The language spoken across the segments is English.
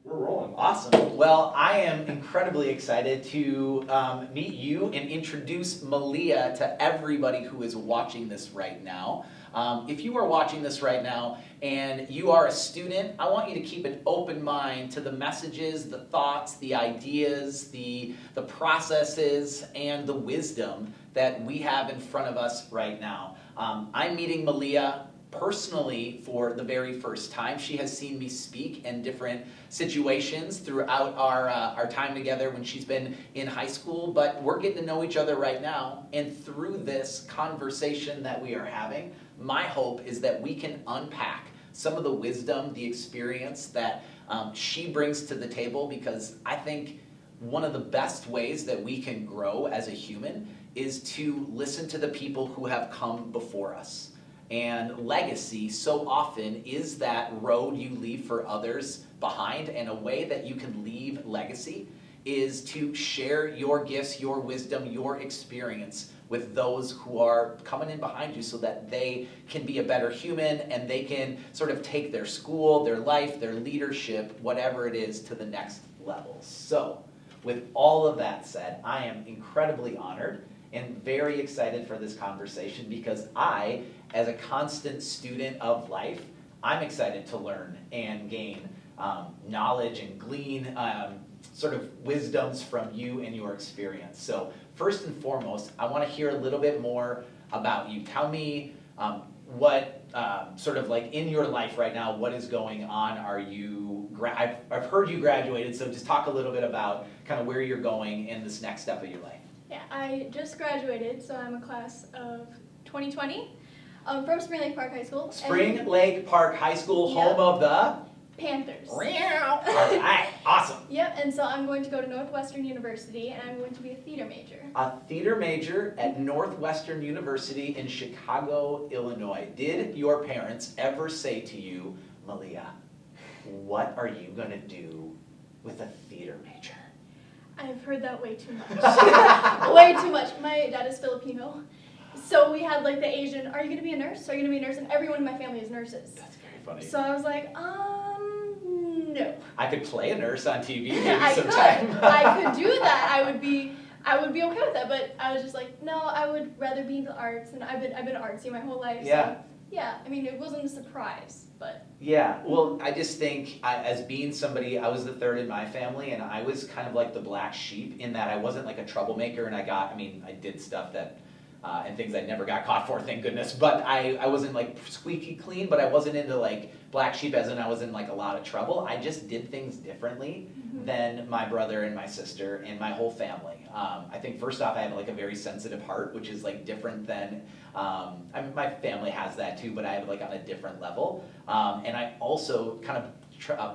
We're rolling. Awesome. Well, I am incredibly excited to meet you and introduce Maelea to everybody who is watching this right now. If you are watching this right now and you are a student, I want you to keep an open mind to the messages, the thoughts, the ideas, the processes, and the wisdom that we have in front of us right now. I'm meeting Maelea personally for the very first time. She has seen me speak in different situations throughout our time together when she's been in high school, but we're getting to know each other right now, and through this conversation that we are having, my hope is that we can unpack some of the wisdom, the experience that she brings to the table, because I think one of the best ways that we can grow as a human is to listen to the people who have come before us. And legacy so often is that road you leave for others behind, and a way that you can leave legacy is to share your gifts, your wisdom, your experience with those who are coming in behind you, so that they can be a better human and they can sort of take their school, their life, their leadership, whatever it is, to the next level. So, with all of that said, I am incredibly honored and very excited for this conversation, because I, as a constant student of life, I'm excited to learn and gain knowledge and glean sort of wisdoms from you and your experience. So first and foremost, I want to hear a little bit more about you. Tell me what sort of like in your life right now, what is going on? Are you, I've heard you graduated, so just talk a little bit about kind of where you're going in this next step of your life. Yeah, I just graduated, so I'm a class of 2020 from Spring Lake Park High School. Spring Lake Park High School, home of the Panthers. All right, awesome. Yep, and so I'm going to go to Northwestern University, and I'm going to be a theater major. A theater major at Northwestern University in Chicago, Illinois. Did your parents ever say to you, Maelea, what are you going to do with a theater major? I've heard that way too much. Way too much. My dad is Filipino. So we had like the Asian, are you going to be a nurse? Are you going to be a nurse? And everyone in my family is nurses. That's very funny. So I was like, no. I could play a nurse on TV maybe I sometime. I could do that. I would be okay with that. But I was just like, no, I would rather be in the arts. And I've been artsy my whole life. Yeah. So, yeah, I mean, it wasn't a surprise, but. Yeah, well, I just think as being somebody, I was the third in my family, and I was kind of like the black sheep in that I wasn't like a troublemaker, and I did stuff that, and things I never got caught for, thank goodness, but I wasn't like squeaky clean, but I wasn't into like black sheep as in I was in like a lot of trouble. I just did things differently than my brother and my sister and my whole family. I think first off, I have like a very sensitive heart, which is like different than, my family has that too, but I have it like on a different level. And I also kind of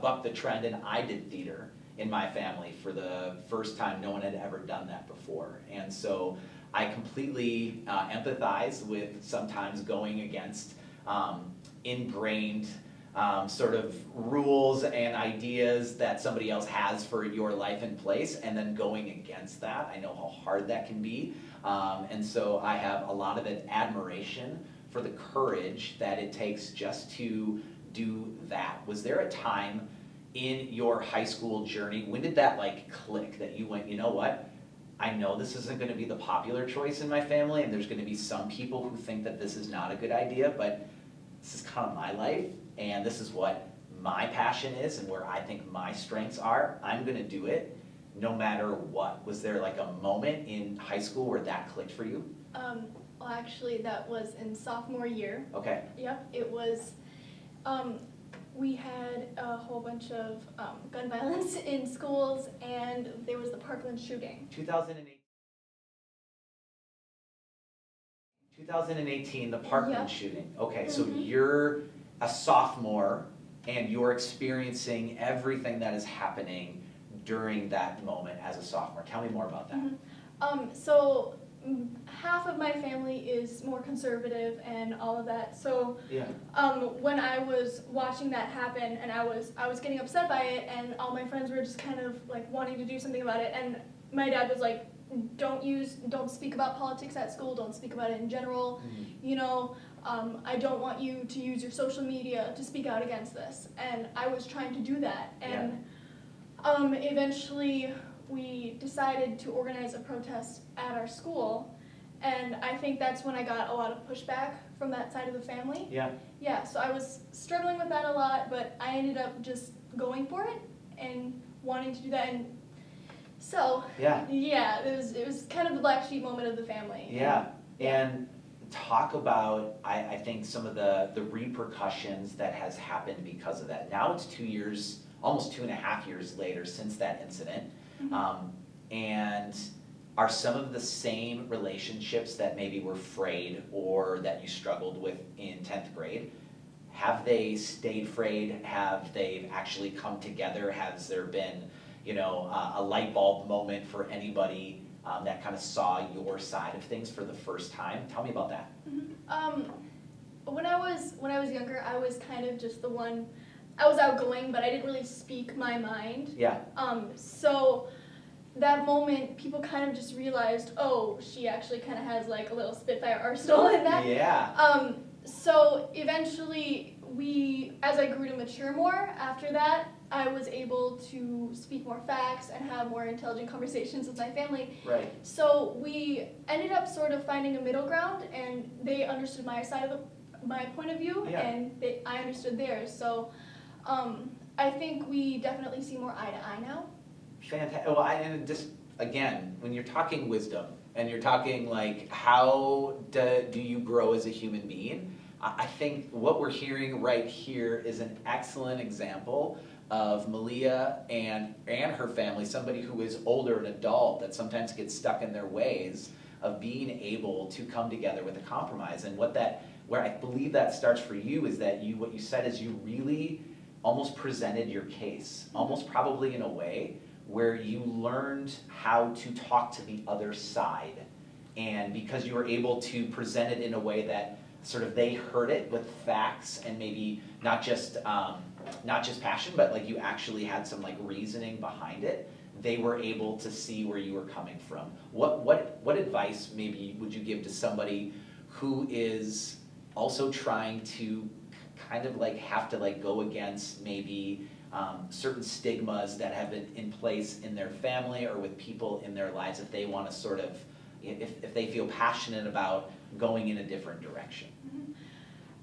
bucked the trend, and I did theater in my family for the first time. No one had ever done that before. And so I completely empathize with sometimes going against ingrained sort of rules and ideas that somebody else has for your life and place, and then going against that. I know how hard that can be. And so I have a lot of admiration for the courage that it takes just to do that. Was there a time in your high school journey, when did that like click, that you went, you know what? I know this isn't going to be the popular choice in my family, and there's going to be some people who think that this is not a good idea, but this is kind of my life, and this is what my passion is and where I think my strengths are. I'm going to do it no matter what. Was there like a moment in high school where that clicked for you? Well, actually, that was in sophomore year. Okay. Yep, it was, we had a whole bunch of gun violence in schools, and there was the Parkland shooting. 2018, the Parkland shooting. Okay, so Mhm. you're a sophomore, and you're experiencing everything that is happening during that moment as a sophomore. Tell me more about that. So half of my family is more conservative and all of that. So Yeah. when I was watching that happen, and I was getting upset by it, and all my friends were just kind of like wanting to do something about it, and my dad was like, don't speak about politics at school, don't speak about it in general, you know, I don't want you to use your social media to speak out against this. And I was trying to do that, and Eventually, we decided to organize a protest at our school, and I think that's when I got a lot of pushback from that side of the family. Yeah. Yeah, so I was struggling with that a lot, but I ended up just going for it and wanting to do that. And so, Yeah. it was kind of the black sheep moment of the family. Yeah, and talk about, I think, some of the repercussions that has happened because of that. Now it's 2 years, almost 2.5 years later since that incident. And are some of the same relationships that maybe were frayed or that you struggled with in 10th grade, have they stayed frayed? Have they actually come together? Has there been, a light bulb moment for anybody that kind of saw your side of things for the first time? Tell me about that. When I was younger, I was kind of just the one. I was outgoing, but I didn't really speak my mind. Yeah. So that moment, people kind of just realized, oh, she actually kind of has like a little Spitfire arsenal in that. Yeah. So eventually, as I grew to mature more after that, I was able to speak more facts and have more intelligent conversations with my family. Right. So we ended up sort of finding a middle ground, and they understood my side of my point of view, Yeah. and I understood theirs. So I think we definitely see more eye to eye now. Fantastic. Well, and just again, when you're talking wisdom and you're talking like how do you grow as a human being, I think what we're hearing right here is an excellent example of Maelea and her family, somebody who is older, an adult that sometimes gets stuck in their ways, of being able to come together with a compromise. And where I believe that starts for you is that what you said is you really almost presented your case, almost probably in a way where you learned how to talk to the other side. And because you were able to present it in a way that sort of they heard it with facts and maybe not just passion, but like you actually had some like reasoning behind it, they were able to see where you were coming from. What advice maybe would you give to somebody who is also trying to kind of like have to like go against maybe certain stigmas that have been in place in their family or with people in their lives, if they want to sort of, if they feel passionate about going in a different direction?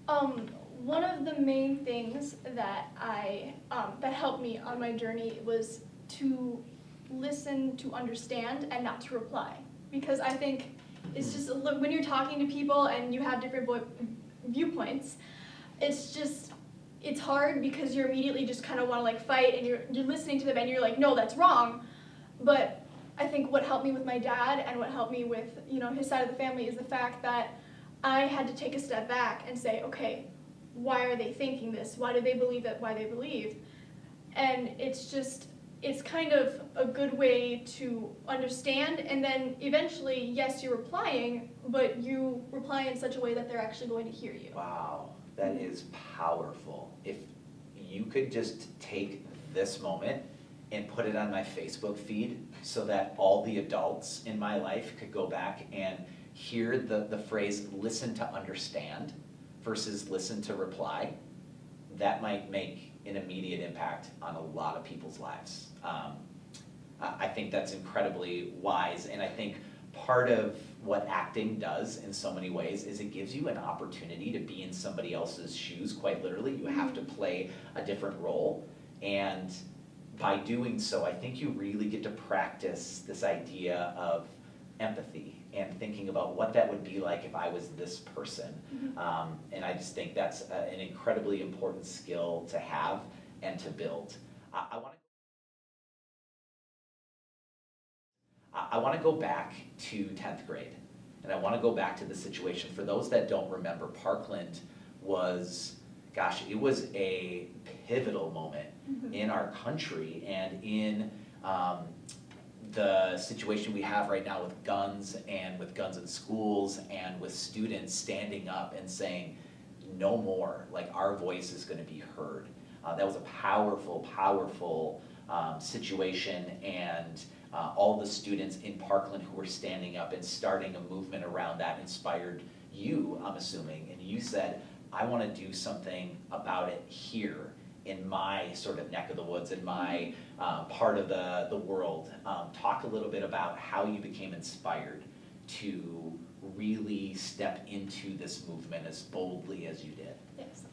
One of the main things that that helped me on my journey was to listen, to understand, and not to reply. Because I think it's just, when you're talking to people and you have different viewpoints, it's hard because you're immediately just kind of want to like fight, and you're listening to them and you're like, no, that's wrong. But I think what helped me with my dad and what helped me with his side of the family is the fact that I had to take a step back and say, okay, why are they thinking this? Why do they believe that? Why they believe? And it's kind of a good way to understand, and then eventually, yes, you're replying, but you reply in such a way that they're actually going to hear you. Wow, that is powerful. If you could just take this moment and put it on my Facebook feed so that all the adults in my life could go back and hear the phrase listen to understand versus listen to reply, that might make an immediate impact on a lot of people's lives. I think that's incredibly wise, and I think part of what acting does in so many ways is it gives you an opportunity to be in somebody else's shoes, quite literally. You have to play a different role, and by doing so, I think you really get to practice this idea of empathy and thinking about what that would be like if I was this person. And I just think that's an incredibly important skill to have and to build. I want to go back to 10th grade, and I want to go back to the situation. For those that don't remember, Parkland was, it was a pivotal moment in our country and in the situation we have right now with guns in schools and with students standing up and saying, no more, like our voice is going to be heard. That was a powerful, powerful situation, and all the students in Parkland who were standing up and starting a movement around that inspired you, I'm assuming, and you said, I want to do something about it here. in my sort of neck of the woods, in my part of the world. Talk a little bit about how you became inspired to really step into this movement as boldly as you did. Yes.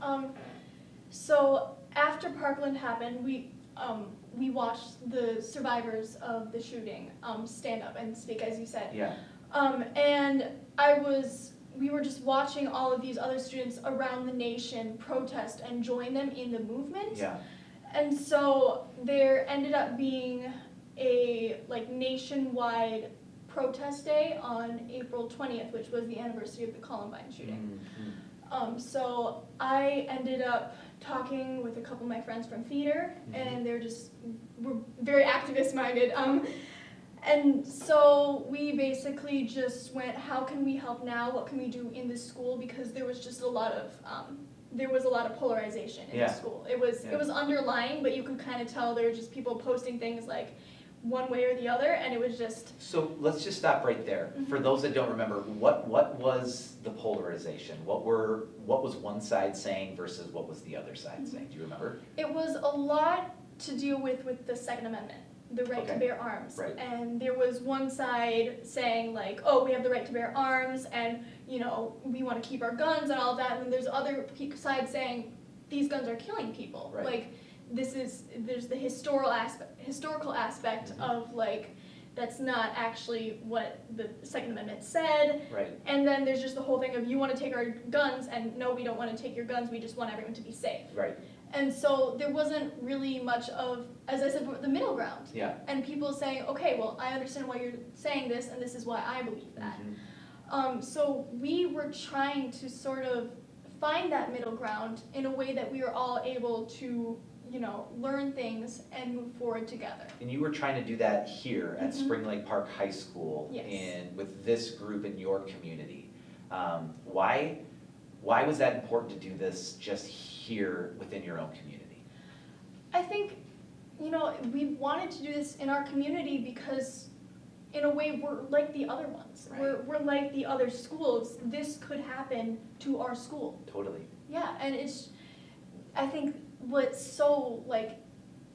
So after Parkland happened, we watched the survivors of the shooting stand up and speak, as you said. Yeah. And we were just watching all of these other students around the nation protest and join them in the movement. Yeah. And so there ended up being a nationwide protest day on April 20th, which was the anniversary of the Columbine shooting. Mm-hmm. So I ended up talking with a couple of my friends from theater, and we're very activist minded. And so we basically just went, how can we help now? What can we do in this school? Because there was just a lot of polarization in the school. It was underlying, but you could kind of tell there were just people posting things like one way or the other, and it was just. So let's just stop right there. Mm-hmm. For those that don't remember, what was the polarization? What was one side saying versus what was the other side saying? Do you remember? It was a lot to deal with the Second Amendment. The right to bear arms. Right. And there was one side saying like, oh, we have the right to bear arms and, we want to keep our guns and all of that. And then there's other sides saying these guns are killing people. Right. Like there's the historical aspect of like, that's not actually what the Second Amendment said. Right. And then there's just the whole thing of you want to take our guns and no, we don't want to take your guns. We just want everyone to be safe. Right. And so there wasn't really much of, as I said, the middle ground. Yeah. And people saying, okay, well, I understand why you're saying this, and this is why I believe that. So we were trying to sort of find that middle ground in a way that we were all able to, learn things and move forward together. And you were trying to do that here at Spring Lake Park High School, yes. With this group in your community. Why was that important to do this just here within your own community? I think, we wanted to do this in our community because in a way we're like the other ones. Right. We're like the other schools. This could happen to our school. Totally. Yeah, and I think what's so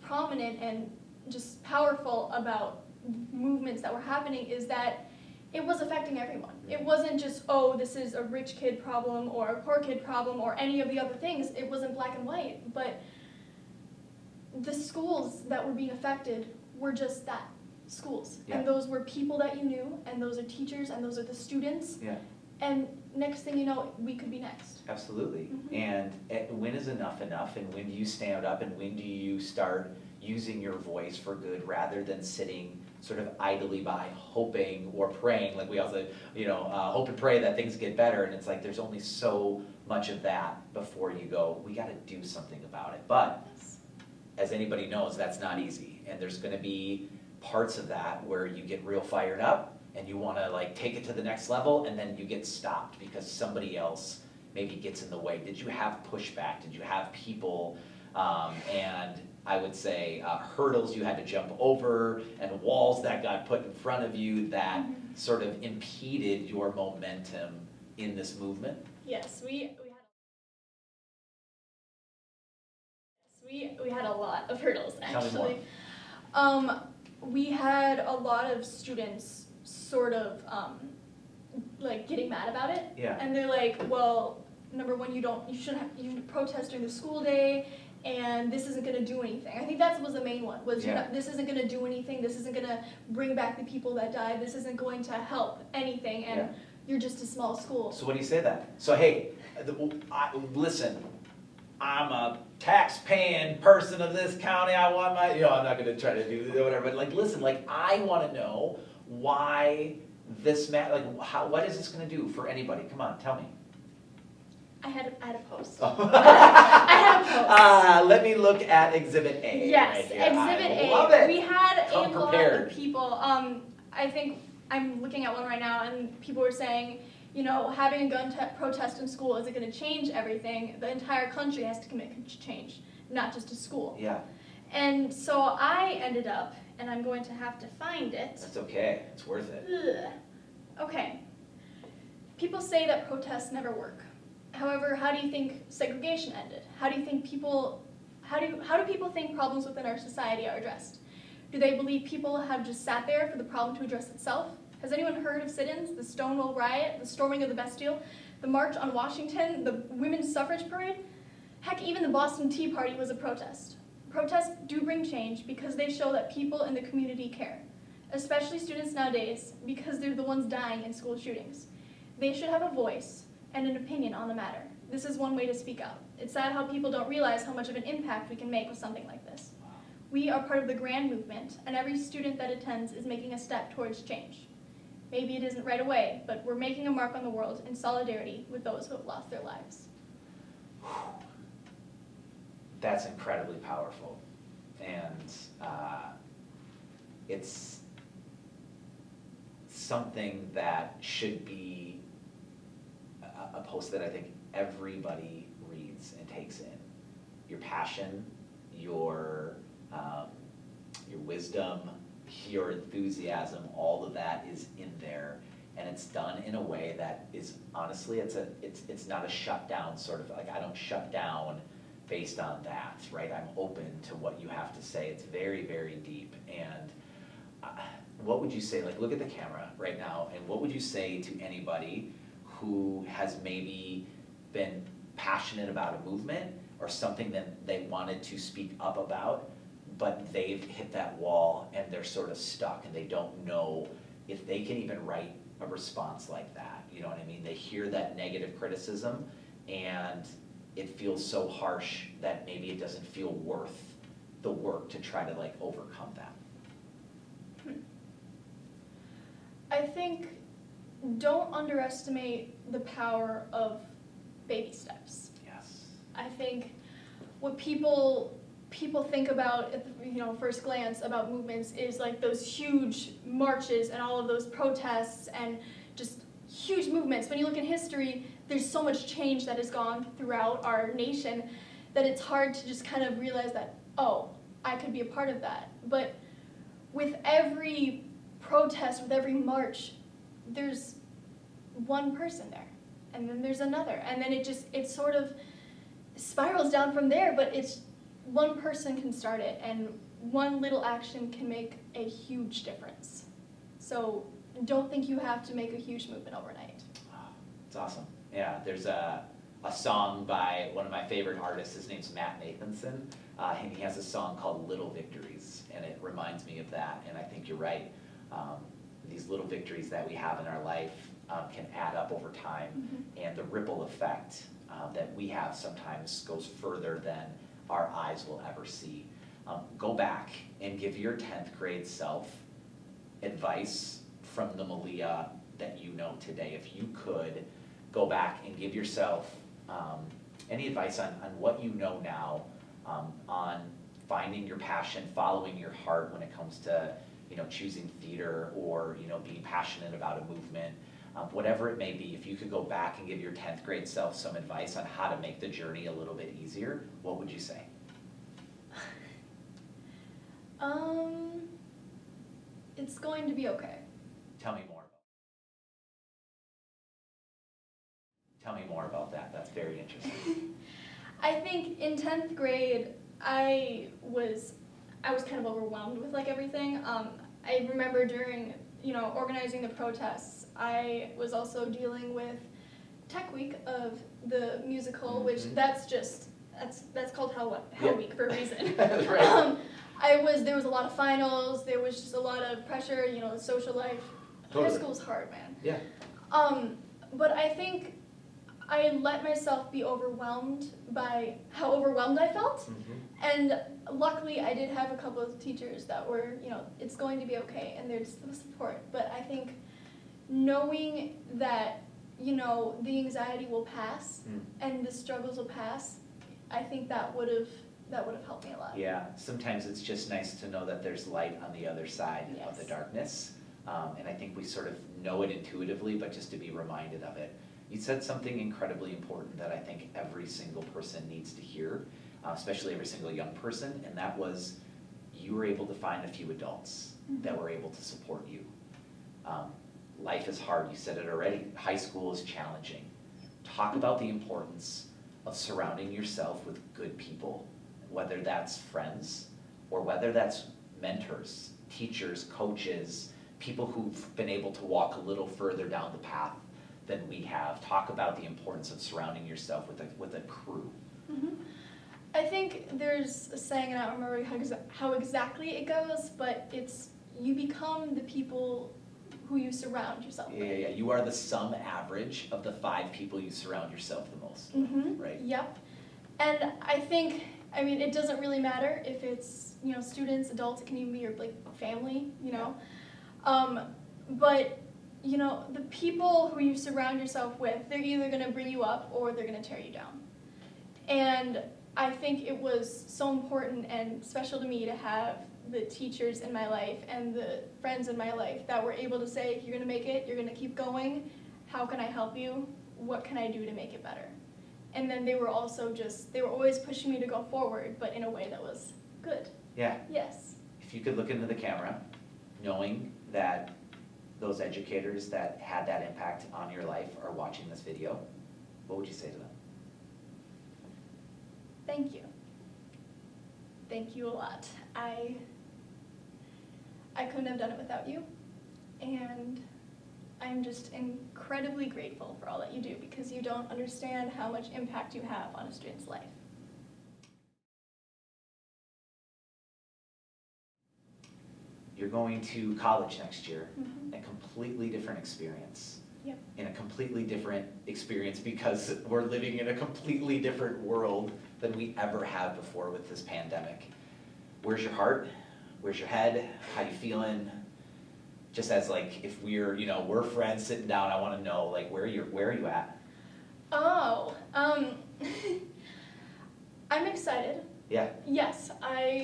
prominent and just powerful about movements that were happening is that it was affecting everyone. It wasn't just, oh, this is a rich kid problem or a poor kid problem or any of the other things. It wasn't black and white, but the schools that were being affected were just that, schools. Yeah. And those were people that you knew, and those are teachers, and those are the students. Yeah. And next thing you know, we could be next. Absolutely. And when is enough enough, and when do you stand up, and when do you start using your voice for good rather than sitting sort of idly by hoping or praying, like we also, hope and pray that things get better, and it's like there's only so much of that before you go, we got to do something about it. But as anybody knows, that's not easy, and there's going to be parts of that where you get real fired up and you want to take it to the next level, and then you get stopped because somebody else maybe gets in the way. Did you have pushback? Did you have people and I would say hurdles you had to jump over and walls that got put in front of you that sort of impeded your momentum in this movement? Yes, we had a lot of hurdles, actually. Tell me more. We had a lot of students sort of getting mad about it. Yeah. And they're like, well, number one, you shouldn't protest during the school day, and this isn't going to do anything. I think that was the main one, was this isn't going to do anything, this isn't going to bring back the people that died, this isn't going to help anything, and you're just a small school. So what do you say then? So hey, listen, I'm a tax-paying person of this county, I want my, I'm not going to try to do whatever, but listen, I want to know why this what is this going to do for anybody? Come on, tell me. I had a post. Oh. I had a post. Let me look at Exhibit A. Yes, right here. Exhibit I A. love it. We had Come a lot prepared. of people. I think I'm looking at one right now, and people were saying, having a gun protest in school isn't going to change everything. The entire country has to commit change, not just a school. Yeah. And so I ended up, and I'm going to have to find it. That's okay. It's worth it. Ugh. Okay. People say that protests never work. However, how do you think segregation ended? How do you think people how do people think problems within our society are addressed? Do they believe people have just sat there for the problem to address itself? Has anyone heard of sit-ins, the Stonewall riot, the storming of the Bastille, the March on Washington, the Women's Suffrage Parade? Heck, even the Boston Tea Party was a protest. Protests do bring change because they show that people in the community care, especially students nowadays, because they're the ones dying in school shootings. They should have a voice and an opinion on the matter. This is one way to speak out. It's sad how people don't realize how much of an impact we can make with something like this. We are part of the grand movement, and every student that attends is making a step towards change. Maybe it isn't right away, but we're making a mark on the world in solidarity with those who have lost their lives. That's incredibly powerful. And it's something that should be a post that I think everybody reads and takes in. Your passion, your wisdom, your enthusiasm, all of that is in there, and it's done in a way that is honestly, it's not a shutdown sort of, like I don't shut down based on that, right? I'm open to what you have to say. It's very, very deep. And what would you say, like look at the camera right now, and what would you say to anybody who has maybe been passionate about a movement or something that they wanted to speak up about, but they've hit that wall and they're sort of stuck and they don't know if they can even write a response like that? You know what I mean? They hear that negative criticism and it feels so harsh that maybe it doesn't feel worth the work to try to like overcome that. I think don't underestimate the power of baby steps. Yes. I think what people think about at the first glance about movements is like those huge marches and all of those protests and just huge movements. When you look in history, there's so much change that has gone throughout our nation that it's hard to just kind of realize that, oh, I could be a part of that. But with every protest, with every march, there's one person there, and then there's another, and then it sort of spirals down from there, but it's one person can start it, and one little action can make a huge difference. So don't think you have to make a huge movement overnight. It's awesome. Yeah, there's a song by one of my favorite artists. His name's Matt Nathanson, and he has a song called Little Victories, and it reminds me of that, and I think you're right. These little victories that we have in our life can add up over time, and the ripple effect that we have sometimes goes further than our eyes will ever see. Go back and give your 10th grade self advice from the Maelea that you know today. If you could go back and give yourself any advice on what you know now on finding your passion, following your heart when it comes to choosing theater or being passionate about a movement, whatever it may be, if you could go back and give your 10th grade self some advice on how to make the journey a little bit easier, what would you say? It's going to be okay. Tell me more. Tell me more about that. That's very interesting. I think in 10th grade, I was kind of overwhelmed with like everything. I remember during organizing the protests, I was also dealing with Tech Week of the musical, which that's called Hell Week for a reason. That's right. There was a lot of finals. There was just a lot of pressure. The social life. Totally. High school's hard, man. Yeah. But I think I let myself be overwhelmed by how overwhelmed I felt. And luckily I did have a couple of teachers that were, it's going to be okay, and there's the support. But I think knowing that, the anxiety will pass and the struggles will pass, I think that would have helped me a lot. Yeah, sometimes it's just nice to know that there's light on the other side of the darkness. And I think we sort of know it intuitively, but just to be reminded of it. You said something incredibly important that I think every single person needs to hear, especially every single young person, and that was you were able to find a few adults that were able to support you. Life is hard, you said it already. High school is challenging. Talk about the importance of surrounding yourself with good people, whether that's friends or whether that's mentors, teachers, coaches, people who've been able to walk a little further down the path than we have. Talk about the importance of surrounding yourself with a crew. Mm-hmm. I think there's a saying, and I don't remember how exactly it goes, but it's you become the people who you surround yourself with. Yeah. You are the sum average of the 5 people you surround yourself the most, Mm-hmm. right? Yep. And I think, I mean, it doesn't really matter if it's, you know, students, adults, it can even be your, like, family, you know. But, you know, the people who you surround yourself with, they're either going to bring you up or they're going to tear you down. And I think it was so important and special to me to have the teachers in my life and the friends in my life that were able to say, you're going to make it, you're going to keep going, how can I help you, what can I do to make it better? And then they were also they were always pushing me to go forward, but in a way that was good. Yeah. Yes. If you could look into the camera, knowing that those educators that had that impact on your life are watching this video, what would you say to them? Thank you. Thank you a lot. I couldn't have done it without you, and I'm just incredibly grateful for all that you do because you don't understand how much impact you have on a student's life. You're going to college next year, Mm-hmm. a completely different experience. Yep. In a completely different experience because we're living in a completely different world than we ever have before with this pandemic. Where's your heart? Where's your head? How you feeling? Just as like if we're friends sitting down, I want to know like where are you at? Oh, I'm excited. Yeah. Yes,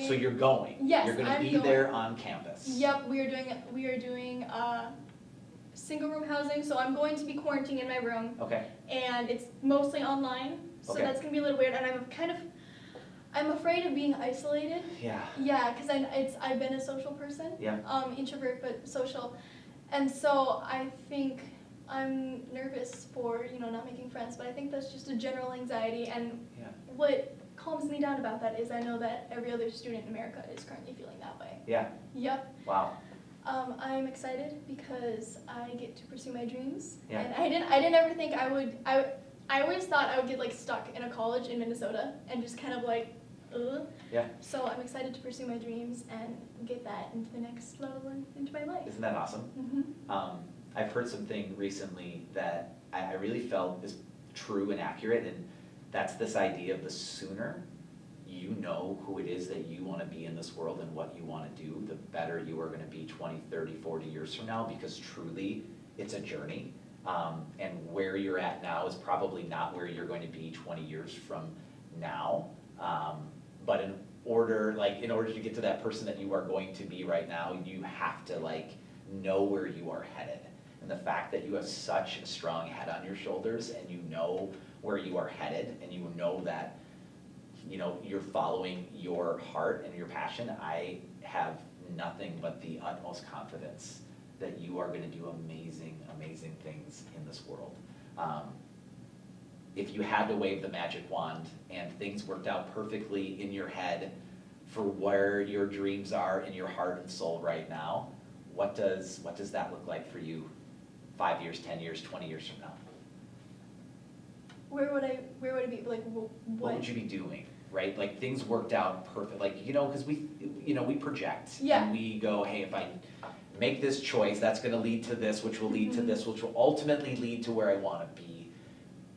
So you're going. Yes, You're going to I'm be going. there on campus. Yep, we are doing single room housing, so I'm going to be quarantined in my room, Okay. and it's mostly online, so Okay. that's gonna be a little weird, and I'm afraid of being isolated. Yeah. Yeah, because I've been a social person. Yeah. Introvert but social, and so I think I'm nervous for not making friends, but I think that's just a general anxiety, and Yeah. what calms me down about that is I know that every other student in America is currently feeling that way. Yeah. Yep. Wow. I'm excited because I get to pursue my dreams, Yeah. and I didn't ever think I would. I always thought I would get like stuck in a college in Minnesota and just kind of like, ugh. Yeah. So I'm excited to pursue my dreams and get that into the next level and into my life. Isn't that awesome? Mm-hmm. I've heard something recently that I really felt is true and accurate, and that's this idea of the sooner you know who it is that you want to be in this world and what you want to do, the better you are going to be 20, 30, 40 years from now, because truly it's a journey. And where you're at now is probably not where you're going to be 20 years from now. But in order to get to that person that you are going to be right now, you have to know where you are headed. And the fact that you have such a strong head on your shoulders and you know where you are headed and you know that you're following your heart and your passion, I have nothing but the utmost confidence that you are going to do amazing, amazing things in this world. If you had to wave the magic wand and things worked out perfectly in your head for where your dreams are in your heart and soul right now, what does that look like for you 5 years, 10 years, 20 years from now? Where would it be? Like what? What would you be doing? Right, like things worked out perfect. Because we project Yeah. and we go, hey, if I make this choice, that's going to lead to this, which will lead to this, which will ultimately lead to where I want to be.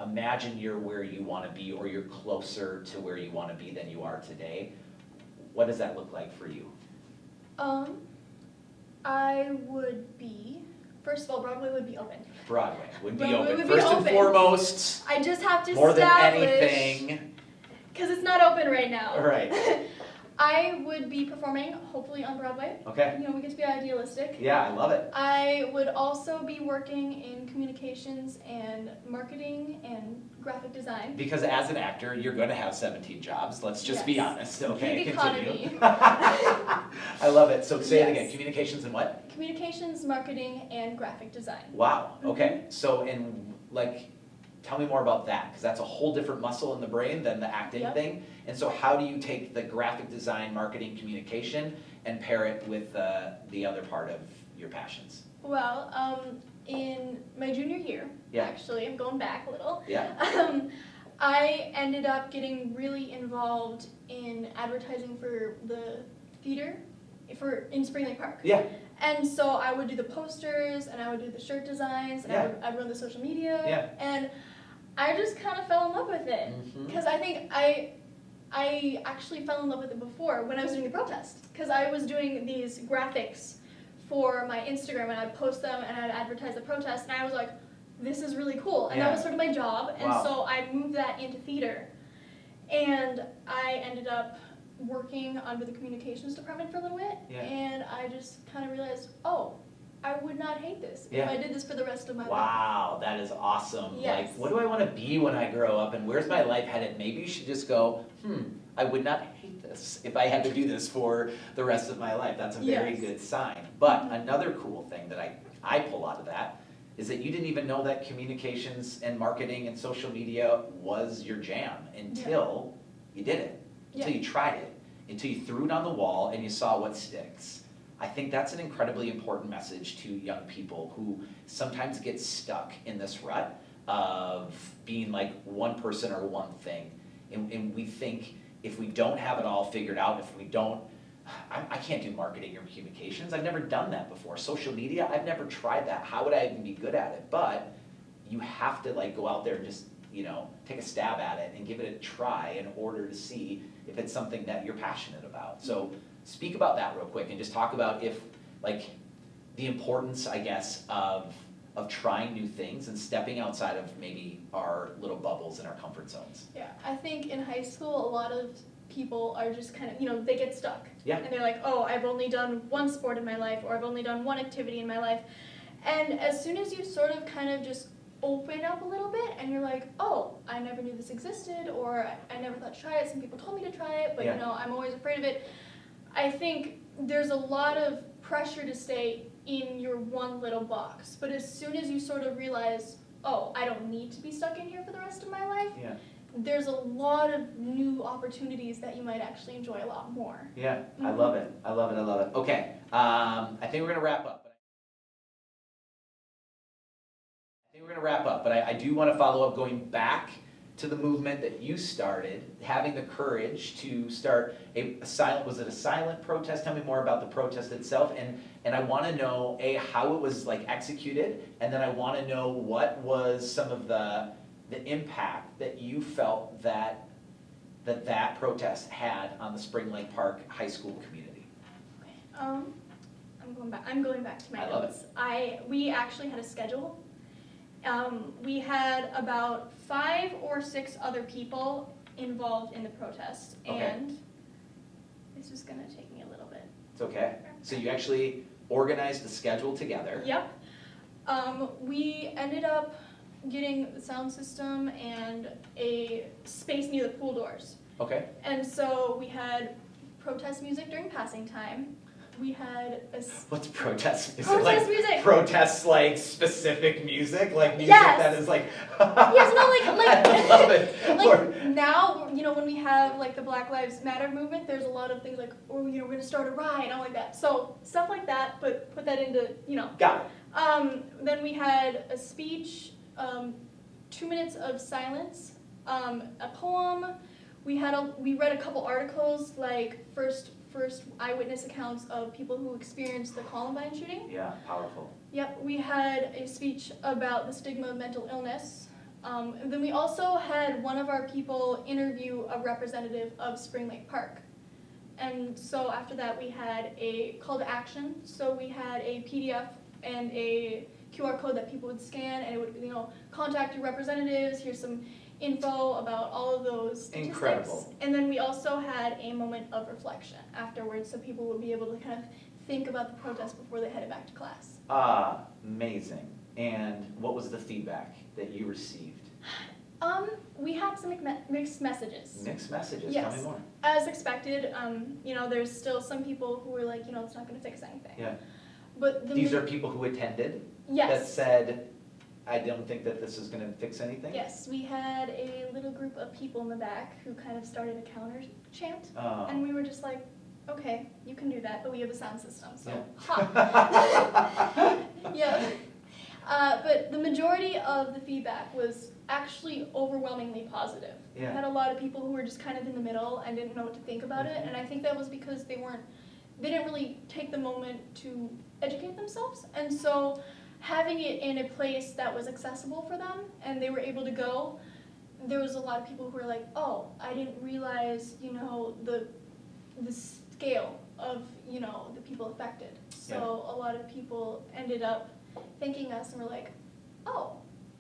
Imagine you're where you want to be, or you're closer to where you want to be than you are today. What does that look like for you? I would be. First of all, Broadway would be open. Broadway would be Broadway open. would be First and open. foremost, I just have to more than establish. anything. Because it's not open right now. Right. I would be performing, hopefully on Broadway. Okay. We get to be idealistic. Yeah, I love it. I would also be working in communications and marketing and graphic design. Because as an actor, you're going to have 17 jobs. Let's just be Yes. honest. Okay, Gig continue. economy. I love it. So say it Yes. again. Communications and what? Communications, marketing, and graphic design. Wow. Okay. So tell me more about that, because that's a whole different muscle in the brain than the acting Yep. thing. And so how do you take the graphic design, marketing, communication, and pair it with the other part of your passions? Well, in my junior year, Yeah. actually, I'm going back a little. Yeah. I ended up getting really involved in advertising for the theater in Spring Lake Park. Yeah. And so I would do the posters, and I would do the shirt designs, and Yeah. I'd run the social media. Yeah. And I just kind of fell in love with it. Mhm. Because I think I actually fell in love with it before when I was doing the protest. Because I was doing these graphics for my Instagram, and I'd post them, and I'd advertise the protest, and I was like, this is really cool. And Yeah. that was sort of my job. And Wow. so I moved that into theater. And I ended up working under the communications department for a little bit. Yeah. And I just kind of realized, oh, I would not hate this Yeah. if I did this for the rest of my life. Wow, that is awesome. Yes. Like, what do I want to be when I grow up, and where's my life headed? Maybe you should just go, I would not hate this if I had to do this for the rest of my life. That's a very Yes. good sign. But another cool thing that I pull out of that is that you didn't even know that communications and marketing and social media was your jam until you did it, until you tried it, until you threw it on the wall and you saw what sticks. I think that's an incredibly important message to young people who sometimes get stuck in this rut of being like one person or one thing. And we think if we don't have it all figured out, if we don't, I can't do marketing or communications. I've never done that before. Social media, I've never tried that. How would I even be good at it? But you have to like go out there and just, take a stab at it and give it a try in order to see if it's something that you're passionate about. So speak about that real quick and just talk about if, like, the importance, I guess, of trying new things and stepping outside of maybe our little bubbles and our comfort zones. Yeah, I think in high school, a lot of people are just kind of, they get stuck. Yeah. And they're like, oh, I've only done one sport in my life, or I've only done one activity in my life. And as soon as you sort of kind of just open up a little bit and you're like, oh, I never knew this existed, or I never thought to try it, some people told me to try it, but I'm always afraid of it. I think there's a lot of pressure to stay in your one little box, but as soon as you sort of realize, oh, I don't need to be stuck in here for the rest of my life, there's a lot of new opportunities that you might actually enjoy a lot more. Yeah, I love it. I love it. I love it. Okay, I think we're gonna wrap up. But I do want to follow up, going back to the movement that you started, having the courage to start was it a silent protest? Tell me more about the protest itself, and I want to know, how it was like executed, and then I want to know what was some of the impact that you felt that protest had on the Spring Lake Park High School community. I'm going back to my I love notes. We actually had a schedule. We had about 5 or 6 other people involved in the protest, and this is gonna take me a little bit. It's okay. So you actually organized the schedule together. Yep. We ended up getting the sound system and a space near the pool doors. Okay. And so we had protest music during passing time. We had What's protest? Is protest it like music. Protests like specific music? Like music Yes. that is like Yes, no, like I love it. like now, when we have like the Black Lives Matter movement, there's a lot of things like, we're gonna start a riot and all like that. So stuff like that, but put that into, Got it. Then we had a speech, 2 minutes of silence, a poem. We read a couple articles, like first eyewitness accounts of people who experienced the Columbine shooting. Yeah, powerful. Yep, we had a speech about the stigma of mental illness. And then we also had one of our people interview a representative of Spring Lake Park. And so after that we had a call to action. So we had a PDF and a QR code that people would scan, and it would, contact your representatives, here's some info about all of those statistics. Incredible. And then we also had a moment of reflection afterwards, so people would be able to kind of think about the protest before they headed back to class. Amazing. And what was the feedback that you received? We had some mixed messages. Mixed messages. Yes. Tell me more. As expected, there's still some people who were like, it's not going to fix anything. Yeah. But These are people who attended that yes. said, I don't think that this is gonna fix anything? Yes, we had a little group of people in the back who kind of started a counter chant, Oh. and we were just like, okay, you can do that, but we have a sound system, so Yeah. ha. Yeah. But the majority of the feedback was actually overwhelmingly positive. Yeah. We had a lot of people who were just kind of in the middle and didn't know what to think about it, and I think that was because they didn't really take the moment to educate themselves, and so having it in a place that was accessible for them and they were able to go, there was a lot of people who were like, oh, I didn't realize, the scale of, the people affected. So a lot of people ended up thanking us and were like, oh,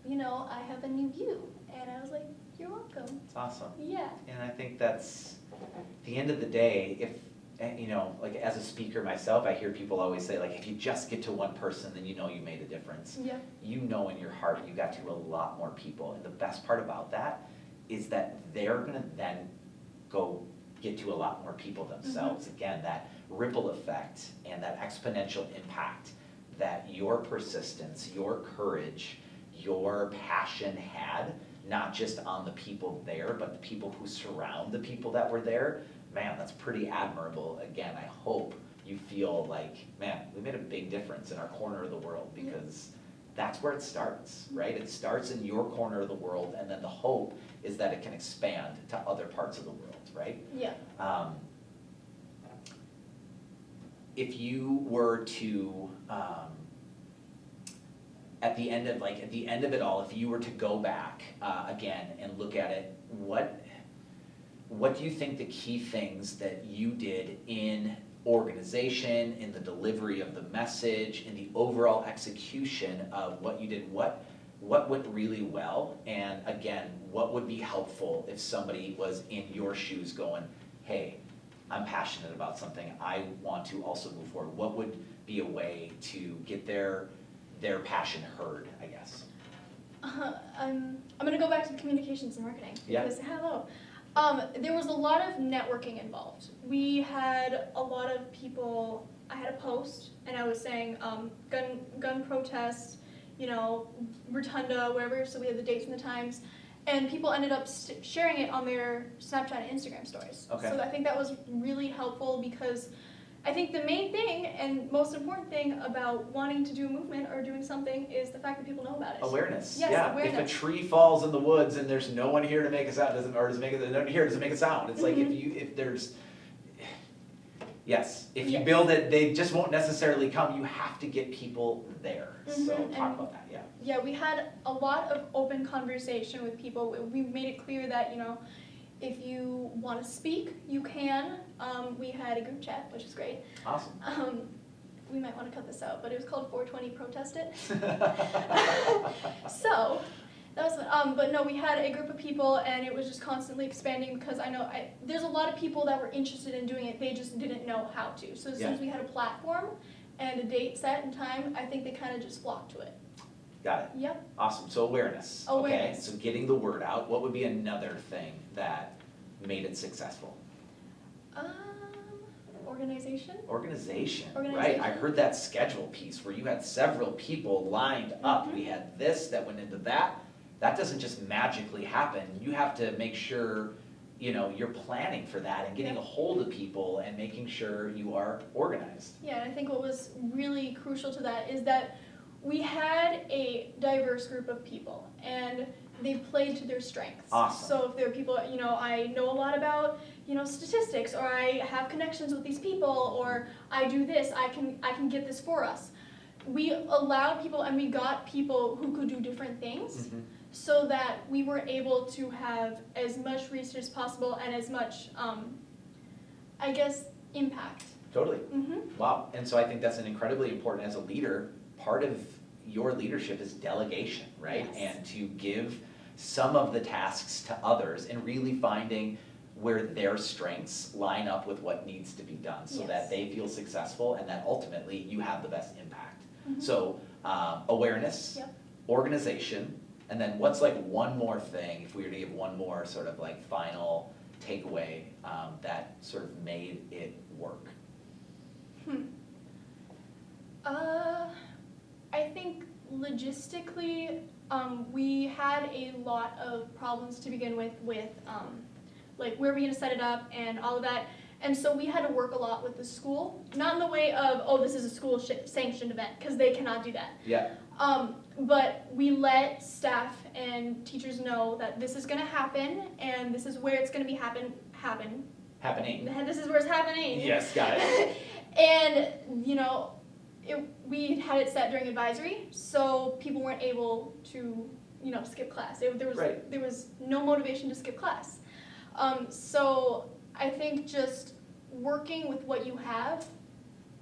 I have a new view. And I was like, you're welcome. It's awesome. Yeah. And I think that's, at the end of the day, if, like as a speaker myself, I hear people always say, like, if you just get to one person, then you know you made a difference. Yeah. You know in your heart you got to a lot more people. And the best part about that is that they're gonna then go get to a lot more people themselves. Again, that ripple effect and that exponential impact that your persistence, your courage, your passion had, not just on the people there, but the people who surround the people that were there, man, that's pretty admirable. Again, I hope you feel like, man, we made a big difference in our corner of the world, because that's where it starts, right? It starts in your corner of the world, and then the hope is that it can expand to other parts of the world, right? Yeah. If you were to, at the end of it all, if you were to go back again and look at it, what do you think the key things that you did in organization, in the delivery of the message, in the overall execution of what you did, what went really well, and again, what would be helpful if somebody was in your shoes going, hey, I'm passionate about something, I want to also move forward. What would be a way to get their passion heard, I guess? I'm gonna go back to the communications and marketing. Yeah. Because, hello. There was a lot of networking involved. We had a lot of people, I had a post, and I was saying, gun protests, Rotunda, wherever, so we had the dates and the times, and people ended up sharing it on their Snapchat and Instagram stories. Okay. So I think that was really helpful, because I think the main thing and most important thing about wanting to do a movement or doing something is the fact that people know about it. Awareness. Yes, yeah. awareness. If a tree falls in the woods and there's no one here to make a sound, doesn't make a sound. It's like if there's, yes, if you build it, they just won't necessarily come. You have to get people there. So talk about that. Yeah. Yeah, we had a lot of open conversation with people. We made it clear that, if you want to speak, you can. We had a group chat, which is great. Awesome. We might want to cut this out, but it was called 420 Protest It. So, that was fun. But no, we had a group of people, and it was just constantly expanding, because I know there's a lot of people that were interested in doing it, they just didn't know how to. So as soon as we had a platform and a date set and time, I think they kind of just flocked to it. Got it. Yep. Awesome. So awareness. Awareness. Okay. So getting the word out. What would be another thing that made it successful? Organization. Organization. Right. Organization. I heard that schedule piece where you had several people lined up. We had this that went into that. That doesn't just magically happen. You have to make sure, you're planning for that and getting a hold of people and making sure you are organized. Yeah, and I think what was really crucial to that is that we had a diverse group of people, and they played to their strengths. Awesome. So if there are people, I know a lot about, statistics, or I have connections with these people, or I do this, I can get this for us. We allowed people, and we got people who could do different things, so that we were able to have as much reach as possible and as much, impact. Totally. Wow. And so I think that's an incredibly important, as a leader, part of your leadership is delegation, right? Yes. And to give some of the tasks to others and really finding where their strengths line up with what needs to be done, so that they feel successful and that ultimately you have the best impact. So awareness, organization, and then what's like one more thing, if we were to give one more sort of like final takeaway that sort of made it work? I think logistically, We had a lot of problems to begin with like where we're going to set it up and all of that. And so we had to work a lot with the school, not in the way of, oh, this is a school sanctioned event, because they cannot do that. Yeah. But we let staff and teachers know that this is going to happen, and this is where it's going to be happening. This is where it's happening. Yes, got it. And, you know, we had it set during advisory, so people weren't able to, you know, skip class. There was no motivation to skip class. So I think just working with what you have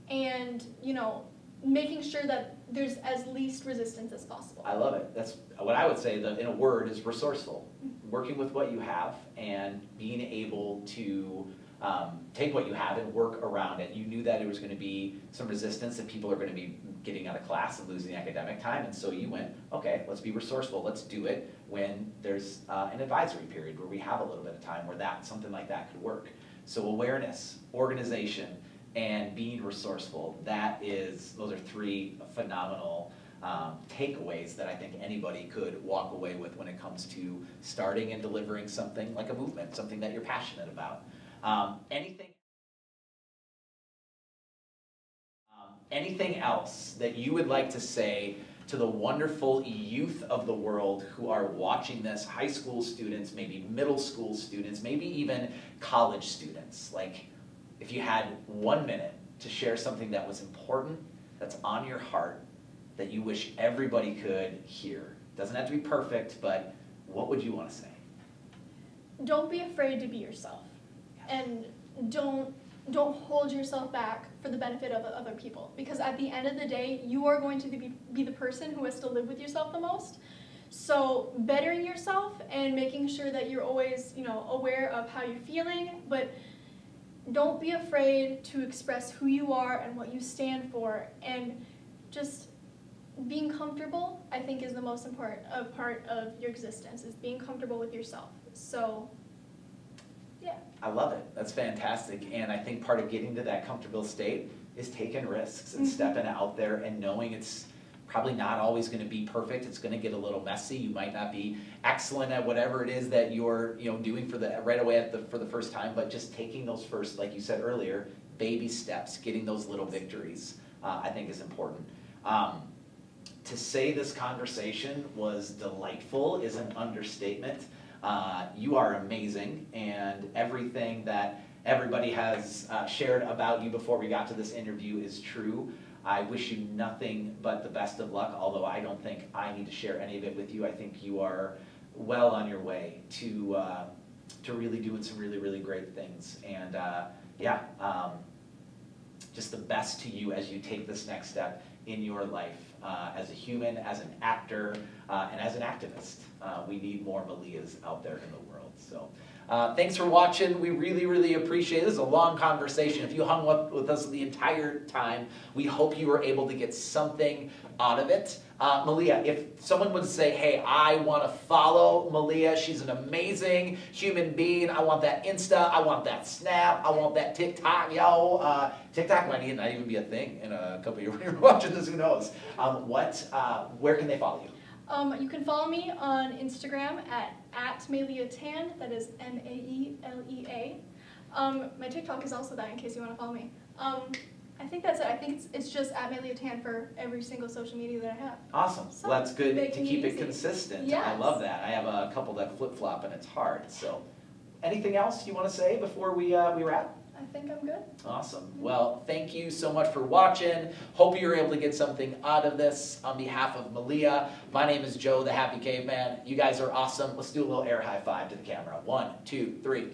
and, you know, making sure that there's as least resistance as possible. I love it. That's what I would say, in a word, is resourceful. Working with what you have and being able to take what you have and work around it. You knew that there was going to be some resistance, that people are going to be getting out of class and losing academic time, and so you went, okay, let's be resourceful. Let's do it when there's an advisory period where we have a little bit of time where something like that could work. So awareness, organization, and being resourceful, those are three phenomenal takeaways that I think anybody could walk away with when it comes to starting and delivering something like a movement, something that you're passionate about. Anything else that you would like to say to the wonderful youth of the world who are watching this, high school students, maybe middle school students, maybe even college students? Like, if you had 1 minute to share something that was important, that's on your heart, that you wish everybody could hear. Doesn't have to be perfect, but what would you want to say? Don't be afraid to be yourself. And don't hold yourself back for the benefit of other people, because at the end of the day, you are going to be the person who has to live with yourself the most. So bettering yourself and making sure that you're always, you know, aware of how you're feeling, but don't be afraid to express who you are and what you stand for, and just being comfortable, I think, is the most important part of your existence, is being comfortable with yourself. So yeah. I love it. That's fantastic. And I think part of getting to that comfortable state is taking risks and stepping out there and knowing it's probably not always going to be perfect. It's going to get a little messy. You might not be excellent at whatever it is that you're, you know, doing for the first time, but just taking those first, like you said earlier, baby steps, getting those little victories, I think is important. To say this conversation was delightful is an understatement. You are amazing, and everything that everybody has shared about you before we got to this interview is true. I wish you nothing but the best of luck, although I don't think I need to share any of it with you. I think you are well on your way to really doing some really, really great things. And just the best to you as you take this next step in your life as a human, as an actor, and as an activist. We need more Maeleas out there in the world. So thanks for watching. We really, really appreciate it. This is a long conversation. If you hung up with us the entire time, we hope you were able to get something out of it. Maelea, if someone would say, hey, I want to follow Maelea, she's an amazing human being. I want that Insta, I want that Snap, I want that TikTok, yo. TikTok might not even be a thing in a couple of years when you're watching this, who knows. Where can they follow you? You can follow me on Instagram at Maelea Tan, that is Maelea. My TikTok is also that, in case you want to follow me. I think that's it. I think it's just at Maelea Tan for every single social media that I have. Awesome. So well, that's good to keep it easy. Consistent. Yes. I love that. I have a couple that flip-flop and it's hard. So anything else you want to say before we wrap? I think I'm good. Awesome. Well, thank you so much for watching. Hope you were able to get something out of this. On behalf of Maelea, my name is Joe, the Happy Caveman. You guys are awesome. Let's do a little air high five to the camera. 1, 2, 3.